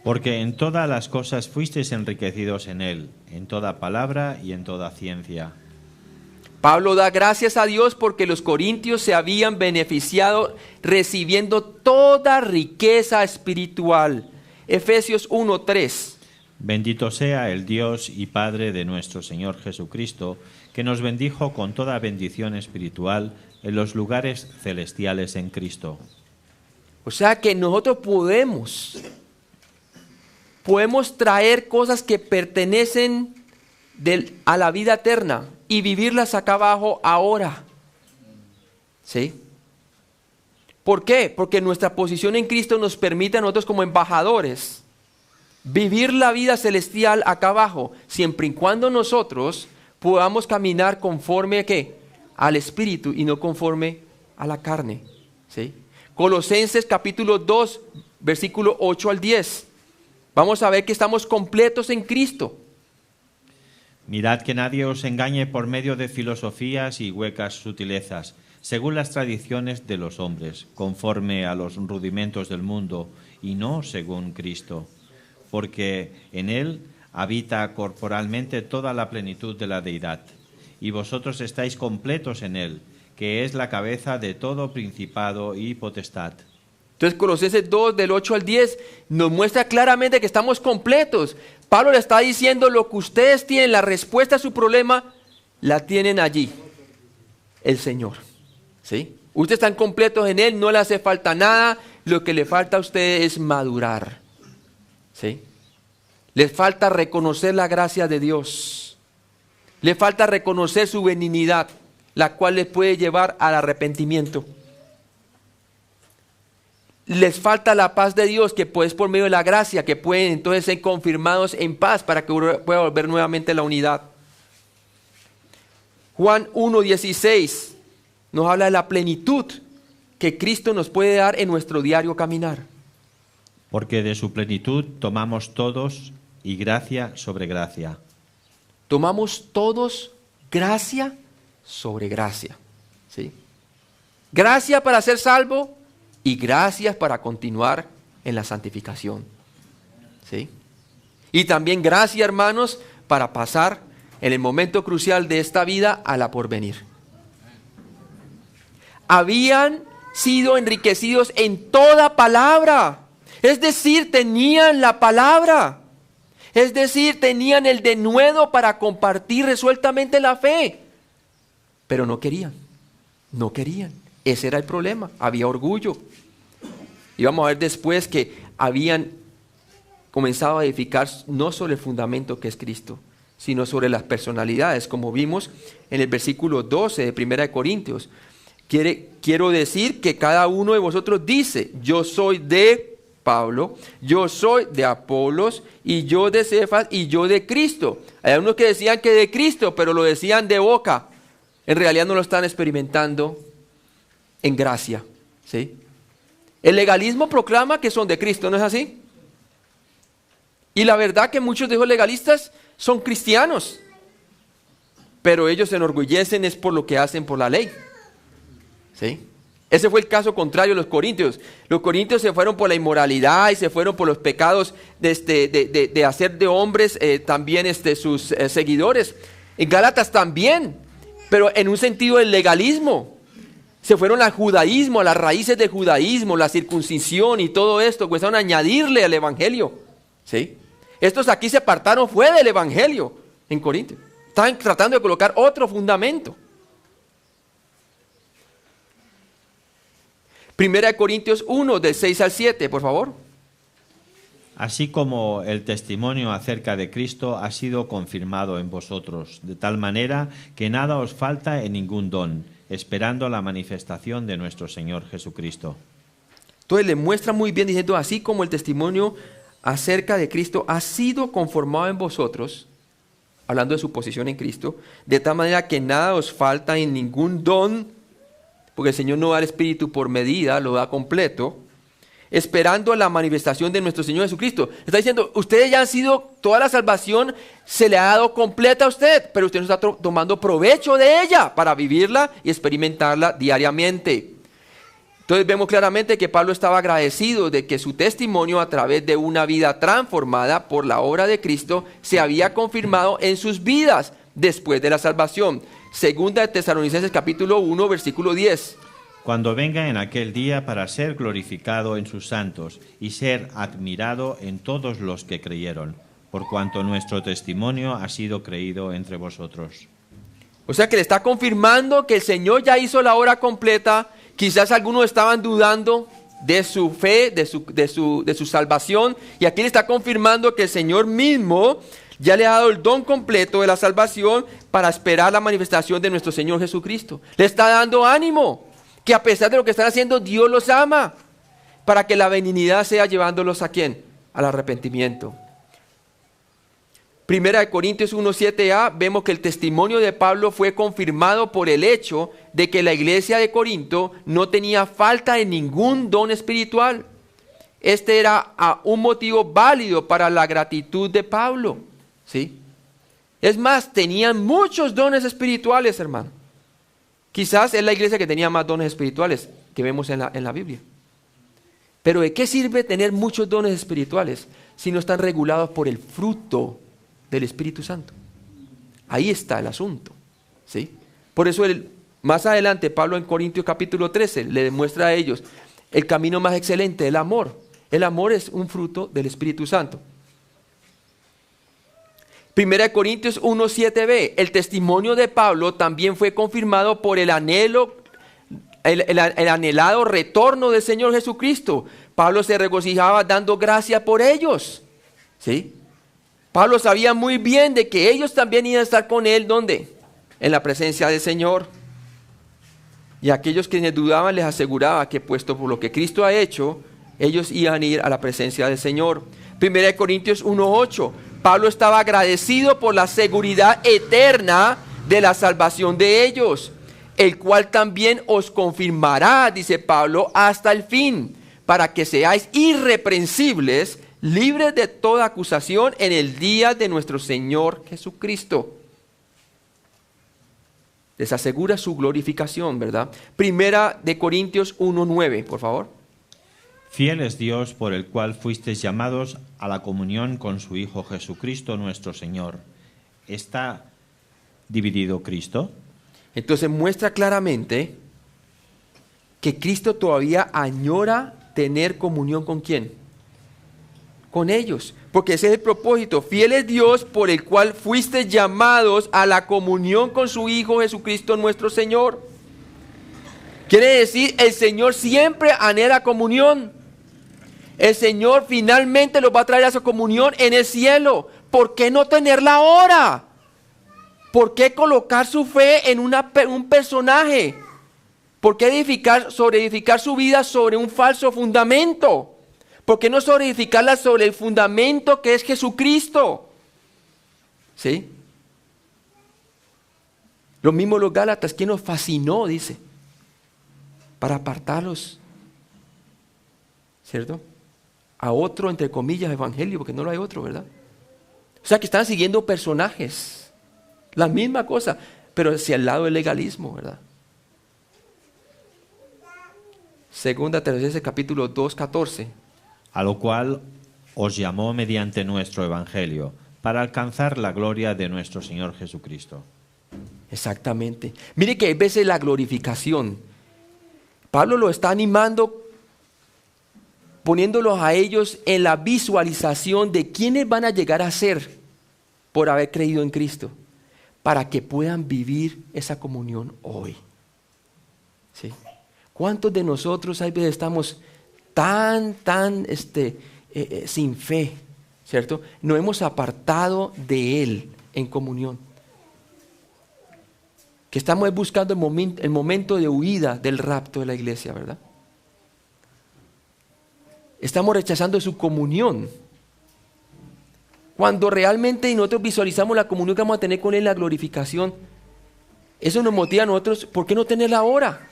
Porque en todas las cosas fuisteis enriquecidos en Él, en toda palabra y en toda ciencia. Pablo da gracias a Dios porque los corintios se habían beneficiado recibiendo toda riqueza espiritual. Efesios 1:3. Bendito sea el Dios y Padre de nuestro Señor Jesucristo, que nos bendijo con toda bendición espiritual en los lugares celestiales en Cristo. O sea que nosotros podemos traer cosas que pertenecen a la vida eterna y vivirlas acá abajo ahora. ¿Sí? ¿Por qué? Porque nuestra posición en Cristo nos permite a nosotros como embajadores vivir la vida celestial acá abajo, siempre y cuando nosotros podamos caminar conforme a ¿qué? Al Espíritu y no conforme a la carne. ¿Sí? Colosenses capítulo 2, versículo 8 al 10. Vamos a ver que estamos completos en Cristo. Mirad que nadie os engañe por medio de filosofías y huecas sutilezas, según las tradiciones de los hombres, conforme a los rudimentos del mundo, y no según Cristo. Porque en Él habita corporalmente toda la plenitud de la deidad, y vosotros estáis completos en Él, que es la cabeza de todo principado y potestad. Entonces Colosenses 2 del 8 al 10 nos muestra claramente que estamos completos. Pablo le está diciendo lo que ustedes tienen, la respuesta a su problema, la tienen allí, el Señor. ¿Sí? Ustedes están completos en Él, no le hace falta nada, lo que le falta a ustedes es madurar. ¿Sí? Les falta reconocer la gracia de Dios. Le falta reconocer su benignidad, la cual les puede llevar al arrepentimiento. Les falta la paz de Dios, que pues por medio de la gracia, que pueden entonces ser confirmados en paz para que pueda volver nuevamente la unidad. Juan 1:16 nos habla de la plenitud que Cristo nos puede dar en nuestro diario caminar. Porque de su plenitud tomamos todos y gracia sobre gracia. Tomamos todos gracia sobre gracia. ¿Sí? Gracia para ser salvo y gracias para continuar en la santificación. ¿Sí? Y también gracia, hermanos, para pasar en el momento crucial de esta vida a la porvenir. Habían sido enriquecidos en toda palabra. Es decir, tenían la palabra. Es decir, tenían el denuedo para compartir resueltamente la fe. Pero no querían. No querían. Ese era el problema. Había orgullo. Y vamos a ver después que habían comenzado a edificar no sobre el fundamento que es Cristo, sino sobre las personalidades, como vimos en el versículo 12 de 1 Corintios. Quiero decir que cada uno de vosotros dice, yo soy de Pablo, yo soy de Apolos, y yo de Cefas, y yo de Cristo. Hay algunos que decían que de Cristo, pero lo decían de boca. En realidad no lo están experimentando en gracia. ¿Sí? El legalismo proclama que son de Cristo, ¿no es así? Y la verdad que muchos de los legalistas son cristianos, pero ellos se enorgullecen es por lo que hacen por la ley. ¿Sí? Ese fue el caso contrario de los corintios. Los corintios se fueron por la inmoralidad y se fueron por los pecados de hacer de hombres también sus seguidores. En Gálatas también, pero en un sentido del legalismo. Se fueron al judaísmo, a las raíces del judaísmo, la circuncisión y todo esto. Comenzaron a añadirle al evangelio. ¿Sí? Estos aquí se apartaron, fue del evangelio en Corinto. Estaban tratando de colocar otro fundamento. Primera de Corintios 1, del 6 al 7, por favor. Así como el testimonio acerca de Cristo ha sido confirmado en vosotros, de tal manera que nada os falta en ningún don, esperando la manifestación de nuestro Señor Jesucristo. Entonces le muestra muy bien diciendo, así como el testimonio acerca de Cristo ha sido conformado en vosotros, hablando de su posición en Cristo, de tal manera que nada os falta en ningún don, porque el Señor no da el Espíritu por medida, lo da completo, esperando la manifestación de nuestro Señor Jesucristo. Está diciendo, ustedes ya han sido, toda la salvación se le ha dado completa a usted, pero usted no está tomando provecho de ella para vivirla y experimentarla diariamente. Entonces vemos claramente que Pablo estaba agradecido de que su testimonio a través de una vida transformada por la obra de Cristo se había confirmado en sus vidas después de la salvación. Segunda de Tesalonicenses capítulo 1, versículo 10. Cuando venga en aquel día para ser glorificado en sus santos y ser admirado en todos los que creyeron, por cuanto nuestro testimonio ha sido creído entre vosotros. O sea que le está confirmando que el Señor ya hizo la obra completa. Quizás algunos estaban dudando de su fe, de su salvación, y aquí le está confirmando que el Señor mismo ya le ha dado el don completo de la salvación para esperar la manifestación de nuestro Señor Jesucristo. Le está dando ánimo, que a pesar de lo que están haciendo, Dios los ama, para que la benignidad sea llevándolos ¿a quién? Al arrepentimiento. Primera de Corintios 1:7a, vemos que el testimonio de Pablo fue confirmado por el hecho de que la iglesia de Corinto no tenía falta de ningún don espiritual. Este era un motivo válido para la gratitud de Pablo. ¿Sí? Es más, tenían muchos dones espirituales, hermano. Quizás es la iglesia que tenía más dones espirituales que vemos en la Biblia. Pero ¿de qué sirve tener muchos dones espirituales si no están regulados por el fruto del Espíritu Santo? Ahí está el asunto. ¿Sí? Por eso más adelante Pablo en Corintios capítulo 13 le demuestra a ellos el camino más excelente, el amor. El amor es un fruto del Espíritu Santo. Primera de Corintios 1:7b, el testimonio de Pablo también fue confirmado por el anhelo, el anhelado retorno del Señor Jesucristo. Pablo se regocijaba dando gracias por ellos. ¿Sí? Pablo sabía muy bien de que ellos también iban a estar con él, ¿dónde? En la presencia del Señor. Y a aquellos quienes dudaban les aseguraba que puesto por lo que Cristo ha hecho, ellos iban a ir a la presencia del Señor. Primera de Corintios 1:8, Pablo estaba agradecido por la seguridad eterna de la salvación de ellos, el cual también os confirmará, dice Pablo, hasta el fin, para que seáis irreprensibles, libres de toda acusación en el día de nuestro Señor Jesucristo. Les asegura su glorificación, ¿verdad? Primera de Corintios 1:9, por favor. Fiel es Dios por el cual fuisteis llamados a la comunión con su Hijo Jesucristo nuestro Señor. ¿Está dividido Cristo? Entonces muestra claramente que Cristo todavía añora tener comunión ¿con quién? Con ellos, porque ese es el propósito. Fiel es Dios por el cual fuiste llamados a la comunión con su Hijo Jesucristo nuestro Señor. Quiere decir, el Señor siempre anhela comunión. El Señor finalmente los va a traer a su comunión en el cielo. ¿Por qué no tenerla ahora? ¿Por qué colocar su fe en un personaje? ¿Por qué edificar su vida sobre un falso fundamento? ¿Por qué no edificarla sobre el fundamento que es Jesucristo? ¿Sí? Lo mismo los Gálatas, ¿quién nos fascinó? Dice, para apartarlos. ¿Cierto? a otro, entre comillas, evangelio, porque no lo hay otro, ¿verdad? O sea que están siguiendo personajes, la misma cosa, pero hacia el lado del legalismo, ¿verdad? Segunda Tesalonicenses capítulo 2, 14. A lo cual os llamó mediante nuestro evangelio, para alcanzar la gloria de nuestro Señor Jesucristo. Exactamente. Mire que a veces la glorificación, Pablo lo está animando, poniéndolos a ellos en la visualización de quiénes van a llegar a ser por haber creído en Cristo, para que puedan vivir esa comunión hoy. ¿Sí? ¿Cuántos de nosotros hay veces estamos tan sin fe, ¿cierto? Nos hemos apartado de Él en comunión. Que estamos buscando el momento de huida del rapto de la iglesia, ¿verdad? Estamos rechazando su comunión. Cuando realmente nosotros visualizamos la comunión que vamos a tener con Él, la glorificación, eso nos motiva a nosotros, ¿por qué no tenerla ahora?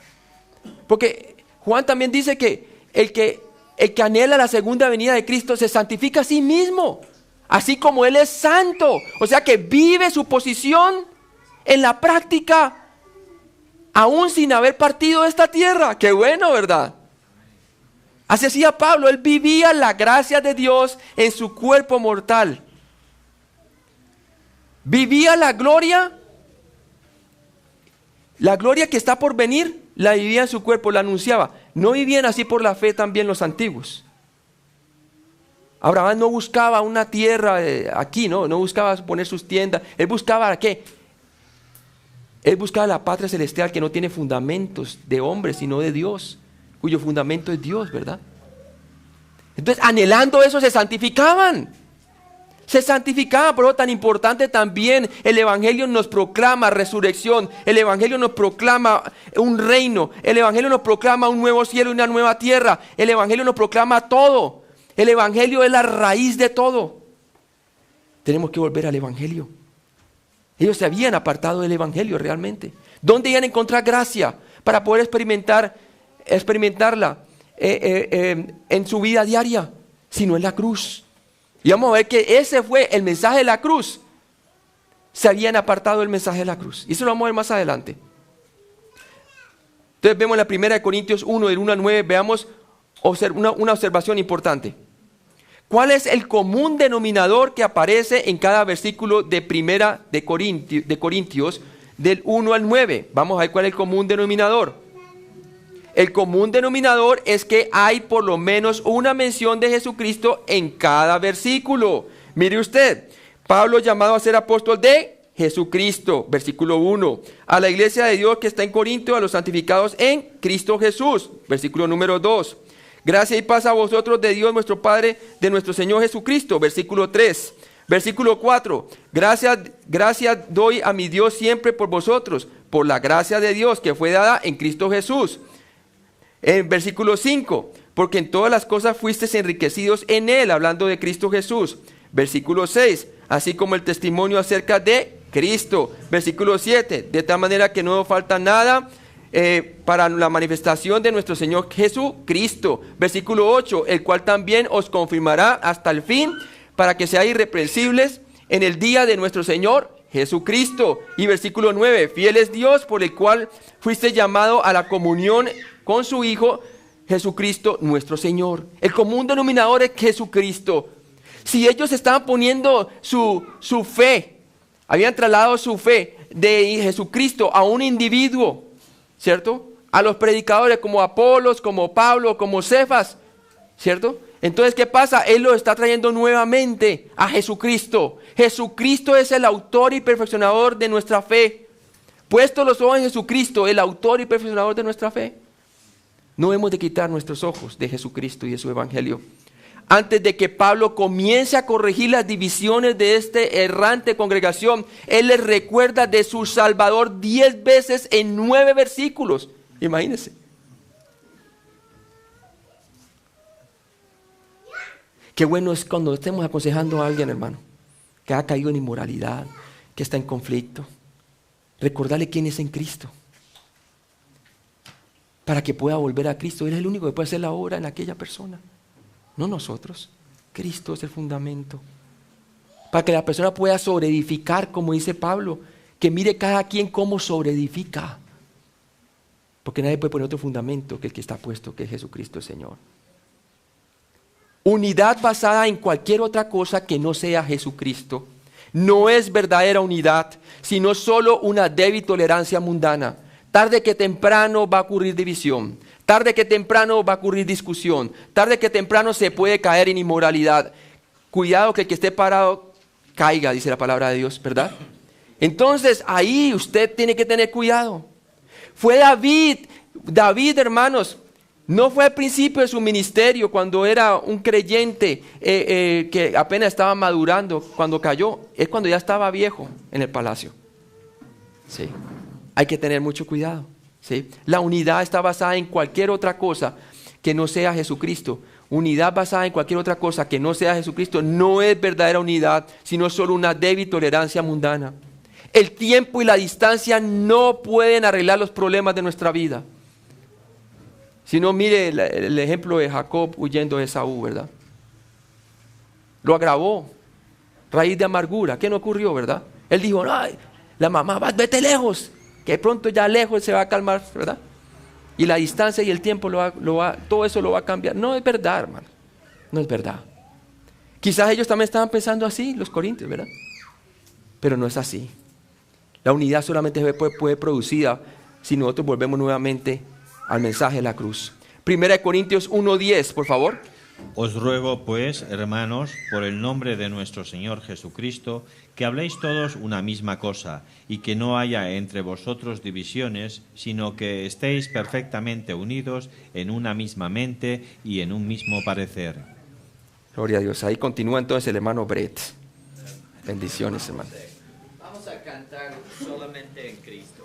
Porque Juan también dice que el que anhela la segunda venida de Cristo se santifica a sí mismo, así como Él es santo. O sea que vive su posición en la práctica, aún sin haber partido de esta tierra. ¡Qué bueno!, ¿verdad? Así hacía Pablo, él vivía la gracia de Dios en su cuerpo mortal. Vivía la gloria que está por venir, la vivía en su cuerpo, la anunciaba. ¿No vivían así por la fe también los antiguos? Abraham no buscaba una tierra aquí, no buscaba poner sus tiendas. Él buscaba ¿qué? Él buscaba la patria celestial que no tiene fundamentos de hombres, sino de Dios, cuyo fundamento es Dios, ¿verdad? Entonces, anhelando eso, se santificaban. Se santificaban. Por eso tan importante también, el Evangelio nos proclama resurrección. El Evangelio nos proclama un reino. El Evangelio nos proclama un nuevo cielo y una nueva tierra. El Evangelio nos proclama todo. El Evangelio es la raíz de todo. Tenemos que volver al Evangelio. Ellos se habían apartado del Evangelio realmente. ¿Dónde iban a encontrar gracia para poder experimentarla en su vida diaria? Sino en la cruz. Y vamos a ver que ese fue el mensaje de la cruz. Se habían apartado del mensaje de la cruz. Y eso lo vamos a ver más adelante. Entonces vemos en la primera de Corintios 1, del 1 al 9, veamos una observación importante. ¿Cuál es el común denominador que aparece en cada versículo de primera de Corintios del 1 al 9? Vamos a ver cuál es el común denominador. El común denominador es que hay por lo menos una mención de Jesucristo en cada versículo. Mire usted, Pablo llamado a ser apóstol de Jesucristo, versículo 1. A la iglesia de Dios que está en Corinto, a los santificados en Cristo Jesús, versículo número 2. Gracia y paz a vosotros de Dios nuestro Padre, de nuestro Señor Jesucristo, versículo 3. Versículo 4. Gracias doy a mi Dios siempre por vosotros, por la gracia de Dios que fue dada en Cristo Jesús. En versículo 5, porque en todas las cosas fuisteis enriquecidos en Él, hablando de Cristo Jesús. Versículo 6, así como el testimonio acerca de Cristo. Versículo 7, de tal manera que no falta nada para la manifestación de nuestro Señor Jesucristo. Versículo 8, el cual también os confirmará hasta el fin, para que seáis irreprensibles en el día de nuestro Señor Jesucristo. Y versículo 9, fiel es Dios por el cual fuiste llamado a la comunión con su Hijo Jesucristo nuestro Señor. El común denominador es Jesucristo. Si ellos estaban poniendo su fe, habían trasladado su fe de Jesucristo a un individuo, ¿cierto? A los predicadores como Apolos, como Pablo, como Cefas, ¿cierto? Entonces, ¿qué pasa? Él lo está trayendo nuevamente a Jesucristo. Jesucristo es el autor y perfeccionador de nuestra fe. Puesto los ojos en Jesucristo, el autor y perfeccionador de nuestra fe. No hemos de quitar nuestros ojos de Jesucristo y de su Evangelio. Antes de que Pablo comience a corregir las divisiones de esta errante congregación, él les recuerda de su Salvador 10 veces en 9 versículos. Imagínense. Qué bueno es cuando estemos aconsejando a alguien, hermano, que ha caído en inmoralidad, que está en conflicto. Recordarle quién es en Cristo, para que pueda volver a Cristo. Él es el único que puede hacer la obra en aquella persona. no nosotros. Cristo es el fundamento. Para que la persona pueda sobreedificar, como dice Pablo, que mire cada quien cómo sobreedifica. Porque nadie puede poner otro fundamento que el que está puesto, que es Jesucristo el Señor. Unidad basada en cualquier otra cosa que no sea Jesucristo no es verdadera unidad, sino solo una débil tolerancia mundana. Tarde que temprano va a ocurrir división. Tarde que temprano va a ocurrir discusión. Tarde que temprano se puede caer en inmoralidad. Cuidado que el que esté parado caiga, dice la palabra de Dios, ¿verdad? Entonces ahí usted tiene que tener cuidado. Fue David, hermanos, no fue al principio de su ministerio cuando era un creyente que apenas estaba madurando cuando cayó. Es cuando ya estaba viejo en el palacio. Sí. Hay que tener mucho cuidado. ¿Sí? La unidad está basada en cualquier otra cosa que no sea Jesucristo. Unidad basada en cualquier otra cosa que no sea Jesucristo no es verdadera unidad, sino solo una débil tolerancia mundana. El tiempo y la distancia no pueden arreglar los problemas de nuestra vida. Si no, mire el ejemplo de Jacob huyendo de Esaú, ¿verdad? Lo agravó. Raíz de amargura. ¿Qué no ocurrió, verdad? Él dijo, ay, la mamá, vete lejos, que pronto ya lejos se va a calmar, ¿verdad? Y la distancia y el tiempo todo eso lo va a cambiar. No es verdad, hermano. No es verdad. Quizás ellos también estaban pensando así, los corintios, ¿verdad? Pero no es así. La unidad solamente puede producida si nosotros volvemos nuevamente al mensaje de la cruz. 1 Corintios 1:10, por favor. Os ruego, pues, hermanos, por el nombre de nuestro Señor Jesucristo, que habléis todos una misma cosa, y que no haya entre vosotros divisiones, sino que estéis perfectamente unidos en una misma mente y en un mismo parecer. Gloria a Dios. Ahí continúa entonces el hermano Brett. Bendiciones, hermano. Vamos a cantar solamente en Cristo.